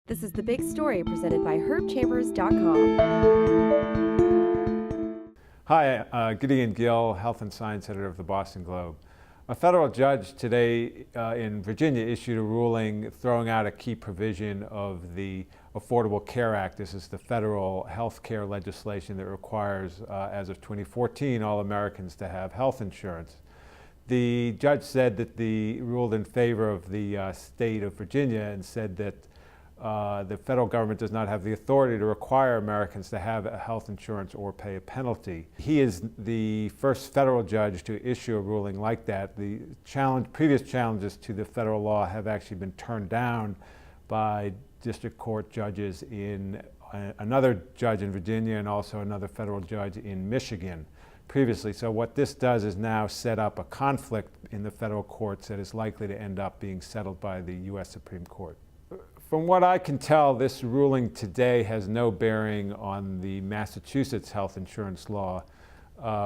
This is The Big Story presented by herbchambers.com. Hi, Gideon Gil, Health and Science Editor of the Boston Globe. A federal judge today in Virginia issued a ruling throwing out a key provision of the Affordable Care Act. This is the federal health care legislation that requires, as of 2014, all Americans to have health insurance. The judge said that ruled in favor of the state of Virginia and said that the federal government does not have the authority to require Americans to have health insurance or pay a penalty. He is the first federal judge to issue a ruling like that. The previous challenges to the federal law have actually been turned down by district court judges another judge in Virginia and also another federal judge in Michigan previously. So what this does is now set up a conflict in the federal courts that is likely to end up being settled by the U.S. Supreme Court. From what I can tell, this ruling today has no bearing on the Massachusetts health insurance law,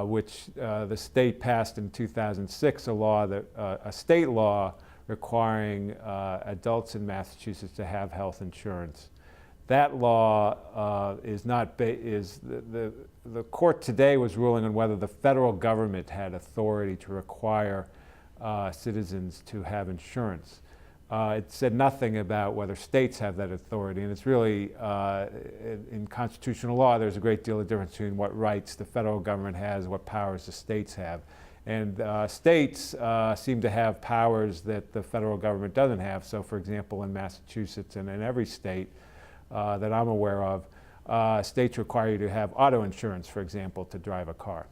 which the state passed in 2006, a state law requiring adults in Massachusetts to have health insurance. That law the court today was ruling on whether the federal government had authority to require citizens to have insurance. It said nothing about whether states have that authority, and it's really, in constitutional law, there's a great deal of difference between what rights the federal government has, what powers the states have. And states seem to have powers that the federal government doesn't have. So, for example, in Massachusetts and in every state that I'm aware of, states require you to have auto insurance, for example, to drive a car.